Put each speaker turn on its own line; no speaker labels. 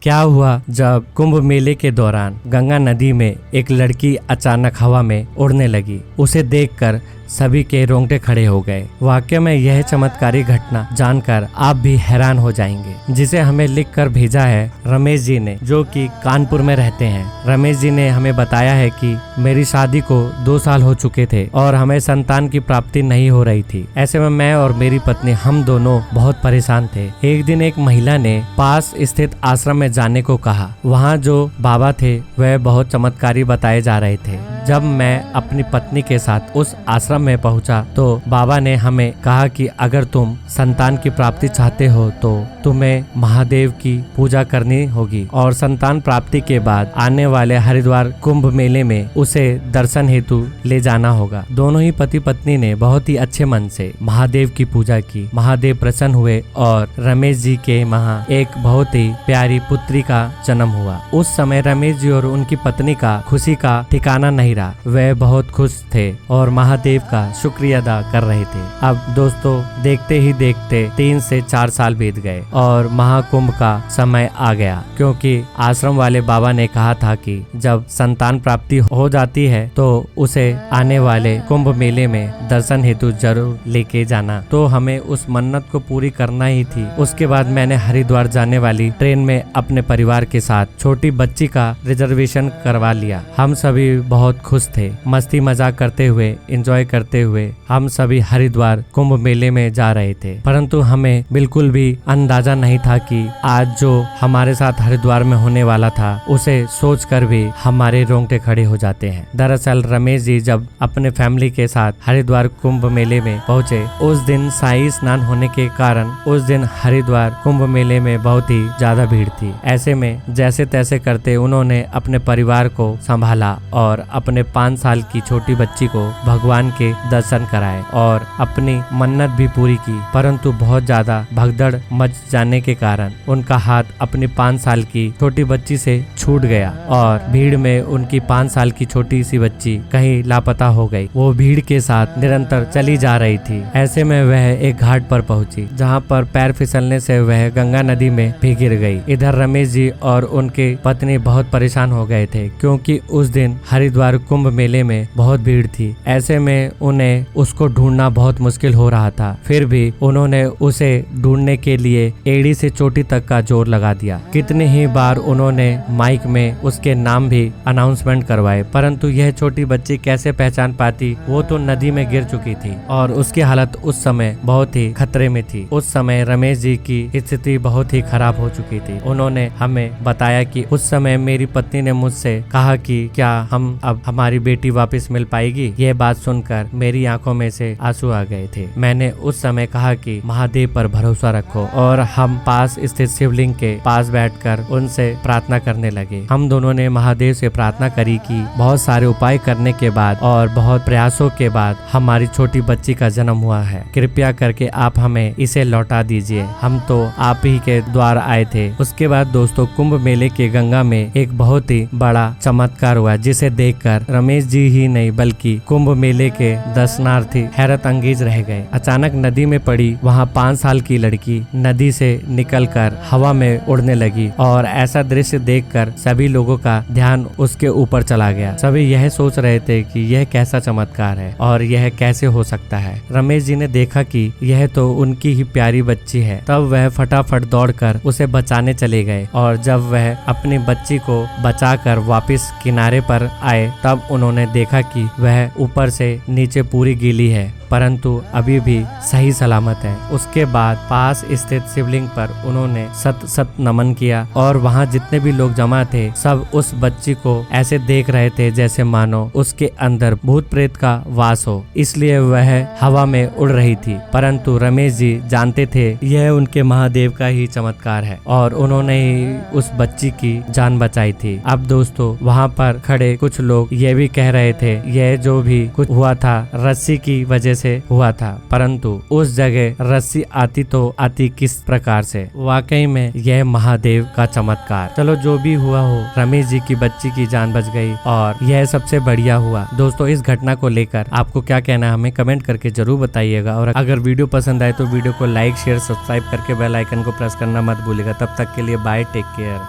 क्या हुआ जब कुंभ मेले के दौरान गंगा नदी में एक लड़की अचानक हवा में उड़ने लगी। उसे देखकर सभी के रोंगटे खड़े हो गए। वाकई में यह चमत्कारी घटना जानकर आप भी हैरान हो जाएंगे, जिसे हमें लिखकर भेजा है रमेश जी ने, जो कि कानपुर में रहते हैं। रमेश जी ने हमें बताया है कि मेरी शादी को 2 साल हो चुके थे और हमें संतान की प्राप्ति नहीं हो रही थी। ऐसे में मैं और मेरी पत्नी हम दोनों बहुत परेशान थे। एक दिन एक महिला ने पास स्थित आश्रम में जाने को कहा। वहाँ जो बाबा थे वह बहुत चमत्कारी बताए जा रहे थे। जब मैं अपनी पत्नी के साथ उस आश्रम में पहुंचा तो बाबा ने हमें कहा कि अगर तुम संतान की प्राप्ति चाहते हो तो तुम्हें महादेव की पूजा करनी होगी और संतान प्राप्ति के बाद आने वाले हरिद्वार कुंभ मेले में उसे दर्शन हेतु ले जाना होगा। दोनों ही पति पत्नी ने बहुत ही अच्छे मन से महादेव की पूजा की। महादेव प्रसन्न हुए और रमेश जी के वहाँ एक बहुत ही प्यारी पुत्री का जन्म हुआ। उस समय रमेश जी और उनकी पत्नी का खुशी का ठिकाना नहीं रहा। वह बहुत खुश थे और महादेव का शुक्रिया अदा कर रहे थे। अब दोस्तों देखते ही देखते 3 से 4 साल बीत गए और महाकुंभ का समय आ गया, क्योंकि आश्रम वाले बाबा ने कहा था कि जब संतान प्राप्ति हो जाती है तो उसे आने वाले कुंभ मेले में दर्शन हेतु जरूर लेके जाना। तो हमें उस मन्नत को पूरी करना ही थी। उसके बाद मैंने हरिद्वार जाने वाली ट्रेन में अपने परिवार के साथ छोटी बच्ची का रिजर्वेशन करवा लिया। हम सभी बहुत खुश थे। मस्ती मजाक करते हुए एंजॉय करते हुए हम सभी हरिद्वार कुंभ मेले में जा रहे थे, परंतु हमें बिल्कुल भी अंदाजा नहीं था कि आज जो हमारे साथ हरिद्वार में होने वाला था उसे सोचकर भी हमारे रोंगटे खड़े हो जाते हैं। दरअसल रमेश जी जब अपने फैमिली के साथ हरिद्वार कुंभ मेले में पहुंचे, उस दिन शाही स्नान होने के कारण उस दिन हरिद्वार कुंभ मेले में बहुत ही ज्यादा भीड़ थी। ऐसे में जैसे तैसे करते उन्होंने अपने परिवार को संभाला और अपने 5 साल की छोटी बच्ची को भगवान के दर्शन कराए और अपनी मन्नत भी पूरी की, परंतु बहुत ज्यादा भगदड़ मच जाने के कारण उनका हाथ अपनी 5 साल की छोटी बच्ची से छूट गया और भीड़ में उनकी 5 साल की छोटी सी बच्ची कहीं लापता हो गई। वो भीड़ के साथ निरंतर चली जा रही थी। ऐसे में वह एक घाट पर पहुंची, जहां पर पैर फिसलने से वह गंगा नदी में भी गिर गई। इधर रमेश जी और उनके पत्नी बहुत परेशान हो गए थे, क्योंकि उस दिन हरिद्वार कुंभ मेले में बहुत भीड़ थी। ऐसे में उन्हें उसको ढूंढना बहुत मुश्किल हो रहा था। फिर भी उन्होंने उसे ढूंढने के लिए एड़ी से चोटी तक का जोर लगा दिया। कितने ही बार उन्होंने माइक में उसके नाम भी अनाउंसमेंट करवाए, परंतु यह छोटी बच्ची कैसे पहचान पाती। वो तो नदी में गिर चुकी थी और उसकी हालत उस समय बहुत ही खतरे में थी। उस समय रमेश जी की स्थिति बहुत ही खराब हो चुकी थी। उन्होंने हमें बताया कि उस समय मेरी पत्नी ने मुझसे कहा कि क्या हम अब हमारी बेटी वापस मिल पाएगी। यह बात सुनकर मेरी आंखों में से आंसू आ गए थे। मैंने उस समय कहा कि महादेव पर भरोसा रखो और हम पास स्थित शिवलिंग के पास बैठकर उनसे प्रार्थना करने लगे। हम दोनों ने महादेव से प्रार्थना करी कि बहुत सारे उपाय करने के बाद और बहुत प्रयासों के बाद हमारी छोटी बच्ची का जन्म हुआ है। कृपया करके आप हमें इसे लौटा दीजिए। हम तो आप ही के द्वार आए थे। उसके बाद दोस्तों कुंभ मेले के गंगा में एक बहुत ही बड़ा चमत्कार हुआ, जिसे देखकर रमेश जी ही नहीं बल्कि कुंभ मेले के दर्शनार्थी हैरत अंगेज रह गए। अचानक नदी में पड़ी वहाँ 5 साल की लड़की नदी से निकलकर हवा में उड़ने लगी और ऐसा दृश्य देखकर सभी लोगों का ध्यान उसके ऊपर चला गया। सभी यह सोच रहे थे कि यह कैसा चमत्कार है और यह कैसे हो सकता है। रमेश जी ने देखा कि यह तो उनकी ही प्यारी बच्ची है। तब वह फटाफट दौड़कर उसे बचाने चले गए और जब वह अपनी बच्ची को बचाकर वापस किनारे पर आए तब उन्होंने देखा कि वह ऊपर से नीचे पूरी गीली है, परंतु अभी भी सही सलामत है। उसके बाद पास स्थित शिवलिंग पर उन्होंने सत नमन किया और वहाँ जितने भी लोग जमा थे सब उस बच्ची को ऐसे देख रहे थे जैसे मानो उसके अंदर भूत प्रेत का वास हो, इसलिए वह हवा में उड़ रही थी। परंतु रमेश जी जानते थे यह उनके महादेव का ही चमत्कार है और उन्होंने ही उस बच्ची की जान बचाई थी। अब दोस्तों वहाँ पर खड़े कुछ लोग ये भी कह रहे थे यह जो भी कुछ हुआ था रस्सी की वजह से हुआ था, परंतु उस जगह रस्सी आती तो आती किस प्रकार से। वाकई में यह महादेव का चमत्कार। चलो जो भी हुआ हो, रमेश जी की बच्ची की जान बच गई और यह सबसे बढ़िया हुआ। दोस्तों इस घटना को लेकर आपको क्या कहना है हमें कमेंट करके जरूर बताइएगा और अगर वीडियो पसंद आए तो वीडियो को लाइक शेयर सब्सक्राइब करके बेल आइकन को प्रेस करना मत भूलिएगा। तब तक के लिए बाय, टेक केयर।